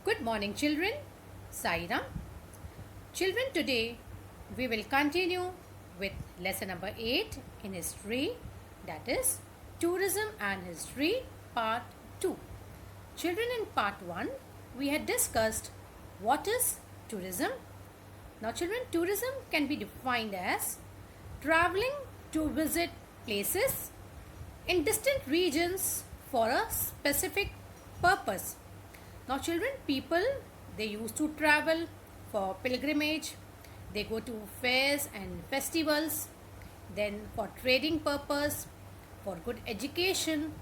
Good morning, children. Sairam. Children, today we will continue with lesson number 8 in history, that is Tourism and History, part 2. Children, in part 1, we had discussed what is tourism. Now, children, tourism can be defined as traveling to visit places in distant regions for a specific purpose. Now, children, people they used to travel for pilgrimage, they go to fairs and festivals, then for trading purpose, for good education,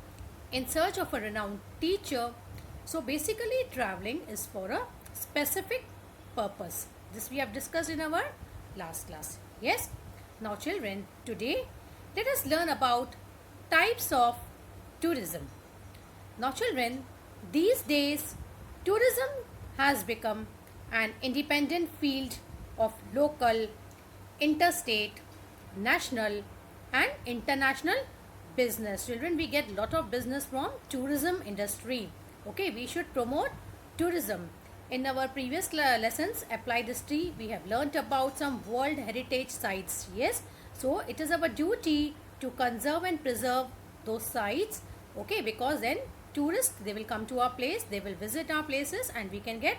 in search of a renowned teacher. So, basically, traveling is for a specific purpose. This we have discussed in our last class. Yes? Now, children, today let us learn about types of tourism. Now, children, these days tourism has become an independent field of local, interstate, national, and international business. Children, we get lot of business from tourism industry. Okay, we should promote tourism. In our previous lessons, applied history, we have learnt about some world heritage sites. Yes, so it is our duty to conserve and preserve those sites. Okay, because then tourists they will come to our place, they will visit our places, and we can get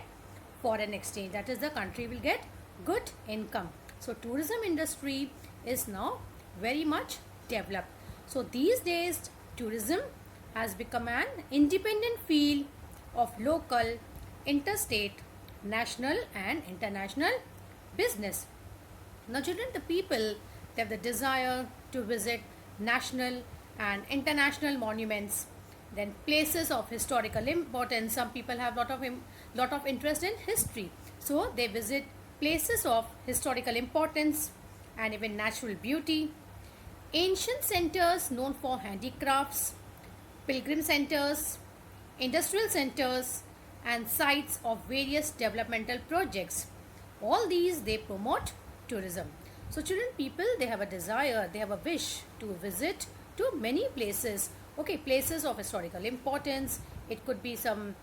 foreign exchange. That is, the country will get good income. So tourism industry is now very much developed. So these days tourism has become an independent field of local, interstate, national, and international business. Now, children, the people they have the desire to visit national and international monuments, then places of historical importance. Some people have lot of interest in history, so they visit places of historical importance and even natural beauty. Ancient centers known for handicrafts, pilgrim centers, industrial centers, and sites of various developmental projects. All these they promote tourism. So children, people they have a desire, they have a wish to visit to many places. Okay, places of historical importance. It could be some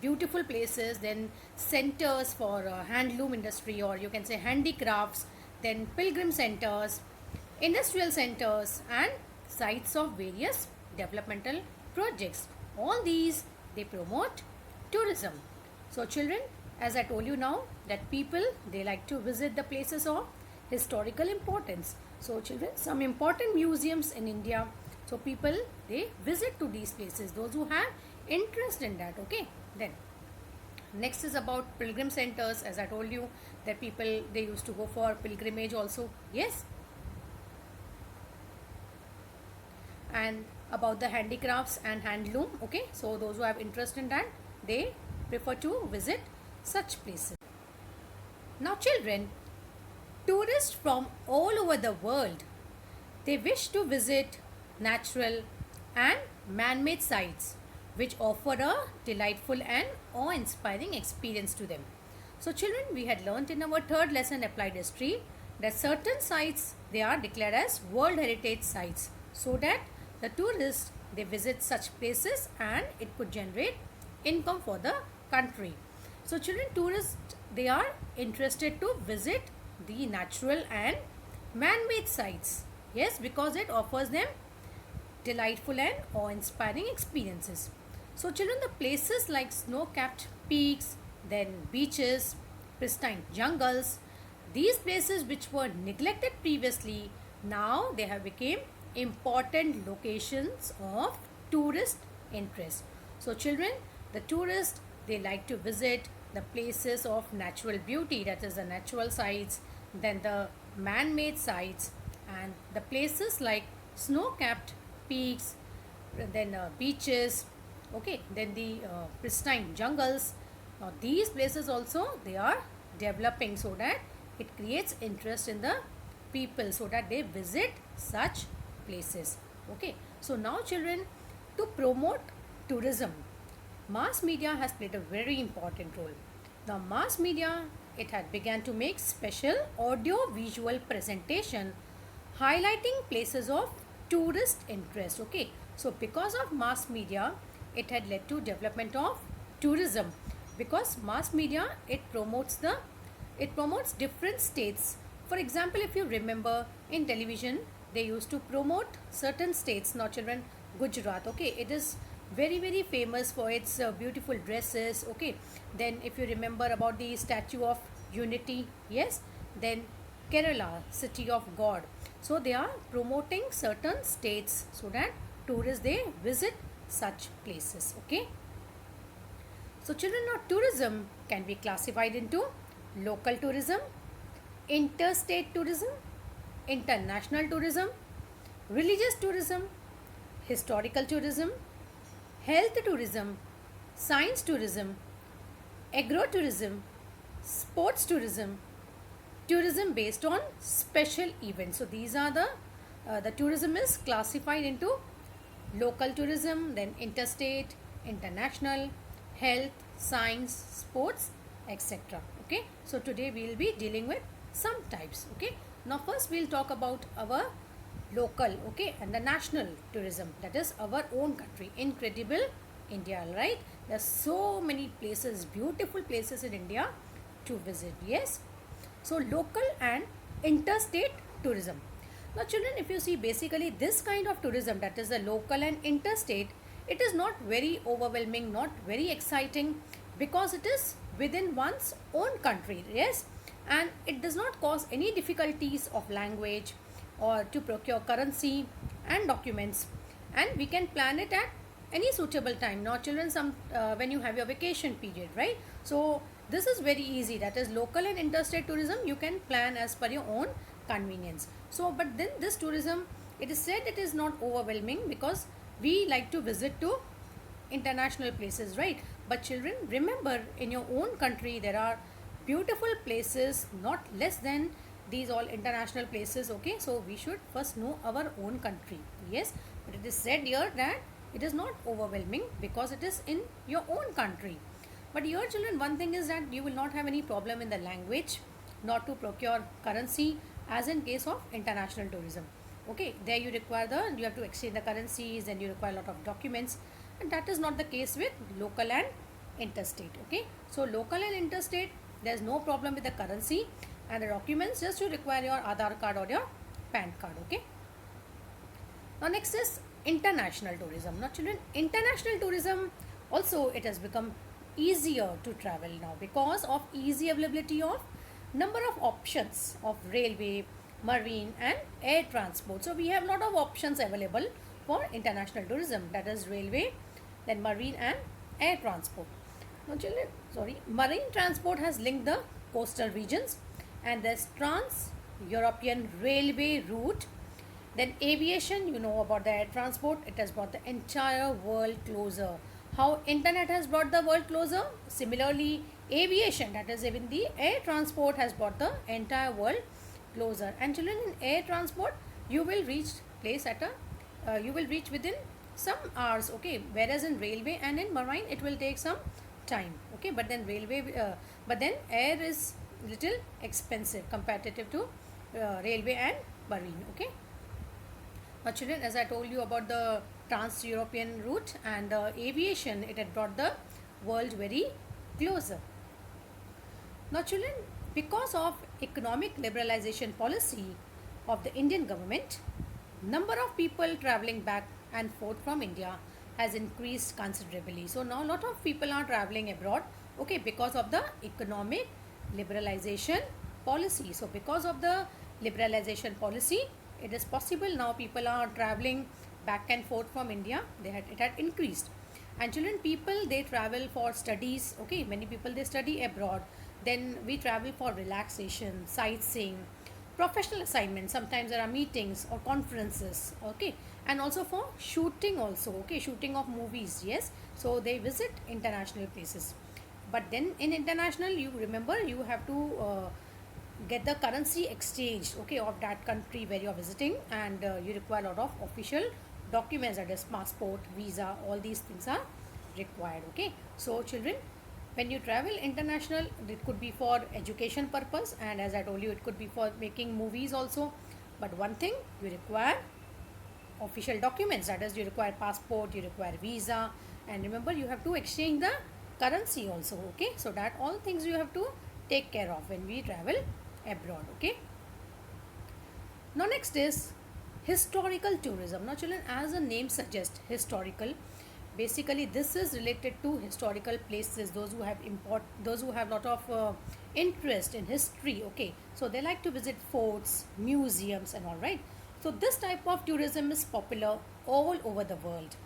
beautiful places, then centers for handloom industry, or you can say handicrafts, then pilgrim centers, industrial centers, and sites of various developmental projects. All these they promote tourism. So children, as I told you now that people they like to visit the places of historical importance. So children, some important museums in India, so people they visit to these places, those who have interest in that. Okay, then next is about pilgrim centers. As I told you that people they used to go for pilgrimage also. Yes, and about the handicrafts and handloom. Okay, so those who have interest in that they prefer to visit such places. Now children, tourists from all over the world they wish to visit natural and man-made sites which offer a delightful and awe-inspiring experience to them. So children, we had learnt in our third lesson applied history that certain sites they are declared as world heritage sites, so that the tourists they visit such places and it could generate income for the country. So children, tourists they are interested to visit the natural and man-made sites. Yes, because it offers them delightful and awe-inspiring experiences. So children, the places like snow-capped peaks, then beaches, pristine jungles, these places which were neglected previously, now they have become important locations of tourist interest. So children, the tourists they like to visit the places of natural beauty, that is the natural sites, then the man-made sites, and the places like snow-capped peaks, then beaches, okay, then the pristine jungles. Now these places also they are developing, so that it creates interest in the people, so that they visit such places. Okay, so now children, to promote tourism, mass media has played a very important role. Now mass media it had began to make special audio visual presentation highlighting places of tourist interest. Okay, so because of mass media it had led to development of tourism. because mass media, it promotes different states. For example, if you remember, in television they used to promote certain states. Now children, Gujarat, okay, it is very very famous for its beautiful dresses, okay. Then if you remember about the Statue of Unity, yes. Then Kerala, City of God. So they are promoting certain states so that tourists, they visit such places, okay. So children, now tourism can be classified into local tourism, interstate tourism, international tourism, religious tourism, historical tourism, health tourism, science tourism, agro-tourism, sports tourism, tourism based on special events. So these are the tourism is classified into local tourism, then interstate, international, health, science, sports, etc. Okay. So today we will be dealing with some types. Okay. Now first we will talk about our local, okay, and the national tourism, that is our own country. Incredible India, right? There are so many places, beautiful places in India to visit. Yes. So local and interstate tourism. Now children, if you see, basically this kind of tourism, that is the local and interstate, it is not very overwhelming, not very exciting, because it is within one's own country. Yes. And it does not cause any difficulties of language or to procure currency and documents, and we can plan it at any suitable time. Now children, when you have your vacation period, right? So this is very easy, that is local and interstate tourism, you can plan as per your own convenience. So but then this tourism, it is said it is not overwhelming because we like to visit to international places, right? But children, remember, in your own country there are beautiful places not less than these all international places, okay. So we should first know our own country. Yes. But it is said here that it is not overwhelming because it is in your own country. But here children, one thing is that you will not have any problem in the language, not to procure currency, as in case of international tourism, okay. There you have to exchange the currencies, and you require a lot of documents, and that is not the case with local and interstate, okay. So local and interstate, there is no problem with the currency and the documents, just you require your Aadhaar card or your PAN card, okay. Now next is international tourism. Now children, international tourism also, it has become easier to travel now because of easy availability of number of options of railway, marine and air transport. So we have lot of options available for international tourism, that is railway, then marine and air transport. Now children, marine transport has linked the coastal regions, and there's Trans-European Railway route. Then aviation, you know about the air transport, it has brought the entire world closer. How internet has brought the world closer, similarly aviation, that is even the air transport, has brought the entire world closer. And children, in air transport you will reach place at a you will reach within some hours, okay, whereas in railway and in marine it will take some time, okay. But then air is little expensive comparative to railway and marine, okay. Now children, as I told you about the Trans-European route and the aviation, it had brought the world very closer. Now children, because of economic liberalization policy of the Indian government, number of people traveling back and forth from India has increased considerably. So now a lot of people are traveling abroad, okay, because of the economic liberalization policy. So because of the liberalization policy, it is possible now people are traveling back and forth from India. It had increased. And children, people, they travel for studies, okay, many people, they study abroad. Then we travel for relaxation, sightseeing, professional assignments, sometimes there are meetings or conferences, okay, and also for shooting also, okay, shooting of movies, yes. So they visit international places. But then in international, you remember, you have to get the currency exchange, okay, of that country where you are visiting, and you require a lot of official documents, that is passport, visa, all these things are required, okay. So children, when you travel international, it could be for education purpose, and as I told you, it could be for making movies also. But one thing, you require official documents, that is you require passport, you require visa, and remember, you have to exchange the currency also. Okay, so that all things you have to take care of when we travel abroad. Okay, now next is historical tourism. Now children, as the name suggests, historical, basically this is related to historical places, those who have lot of interest in history. Okay, so they like to visit forts, museums and all, right? So this type of tourism is popular all over the world,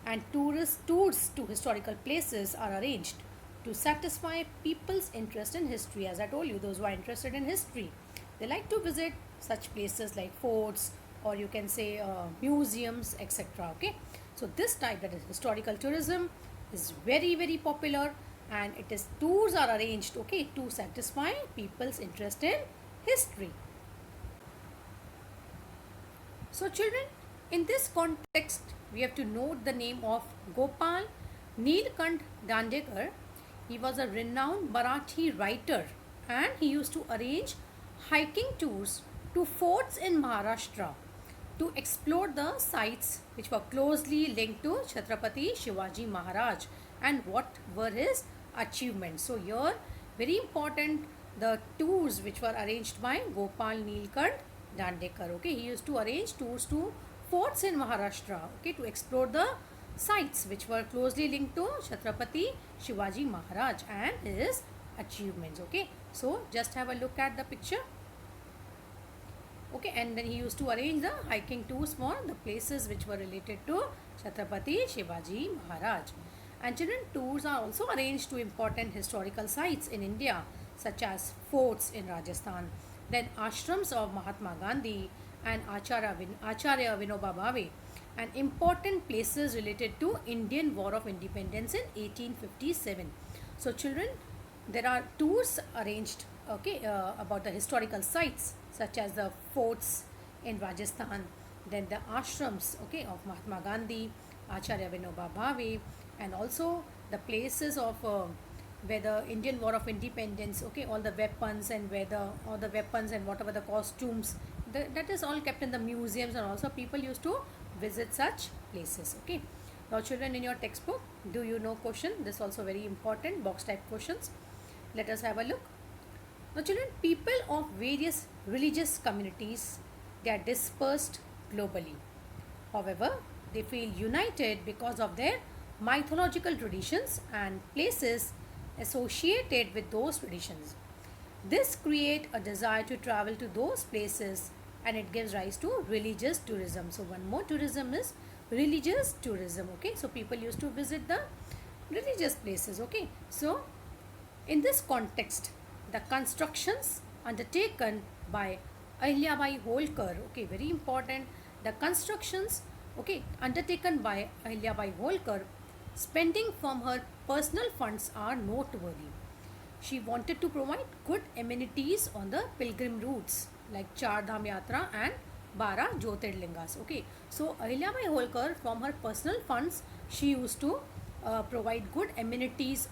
and tourist tours to historical places are arranged to satisfy people's interest in history. As I told you, those who are interested in history, they like to visit such places like forts, or you can say museums, etc. Okay, so this type, that is historical tourism, is very popular, and it is tours are arranged, okay, to satisfy people's interest in history. So children, in this context, we have to note the name of Gopal Neelkant Dandekar. He was a renowned Marathi writer, and he used to arrange hiking tours to forts in Maharashtra to explore the sites which were closely linked to Chhatrapati Shivaji Maharaj and what were his achievements. So here, very important, the tours which were arranged by Gopal Neelkant Dandekar. Okay, he used to arrange tours to forts in Maharashtra, okay, to explore the sites which were closely linked to Chhatrapati Shivaji Maharaj and his achievements. Okay, so just have a look at the picture. Okay, and then he used to arrange the hiking tours for the places which were related to Chhatrapati Shivaji Maharaj. And children, tours are also arranged to important historical sites in India, such as forts in Rajasthan, then ashrams of Mahatma Gandhi and Acharya Vinoba Bhave, and important places related to Indian War of Independence in 1857. So children, there are tours arranged, okay, about the historical sites such as the forts in Rajasthan, then the ashrams, okay, of Mahatma Gandhi, Acharya Vinoba Bhave, and also the places of where the Indian War of Independence, okay, all the weapons and all the weapons and whatever the costumes, that is all kept in the museums, and also people used to visit such places. Okay, now children, in your textbook, do you know question? This is also very important, box type questions. Let us have a look. Now children, people of various religious communities, they are dispersed globally. However, they feel united because of their mythological traditions and places associated with those traditions. This creates a desire to travel to those places, and it gives rise to religious tourism. So one more tourism is religious tourism. Okay, so people used to visit the religious places. Okay, so in this context, the constructions undertaken by Ahilyabai Holkar, okay, very important, the constructions, okay, undertaken by Ahilyabai Holkar, spending from her personal funds, are noteworthy. She wanted to provide good amenities on the pilgrim routes like Char Dham Yatra and 12 Jyotirlingas. Okay, so Ahilyabai Holkar, from her personal funds, she used to provide good amenities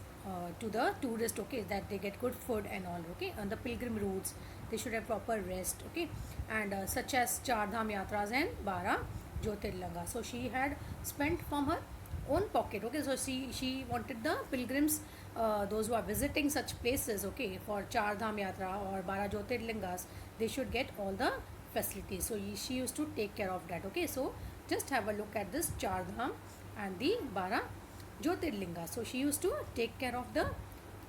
to the tourist, okay, that they get good food and all. Okay, on the pilgrim routes they should have proper rest. Okay, and such as Char Dham Yatras and 12 Jyotirlinga. So she had spent from her own pocket. Okay, so she wanted the pilgrims, those who are visiting such places, okay, for Char Dham Yatra or 12 Jyotirlingas, they should get all the facilities. So she used to take care of that. Okay, so just have a look at this Char Dham and the 12 Jyotirlinga. So she used to take care of the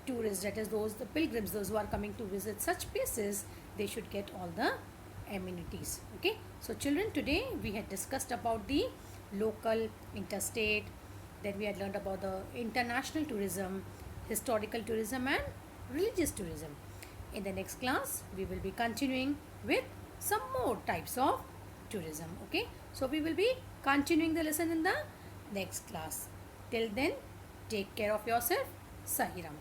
tourists, that is the pilgrims, those who are coming to visit such places, they should get all the amenities. Okay, so children, today we had discussed about the local, interstate, then we had learned about the international tourism, historical tourism and religious tourism. In the next class, we will be continuing with some more types of tourism. Okay, so we will be continuing the lesson in the next class. Till then, take care of yourself. Sahiram.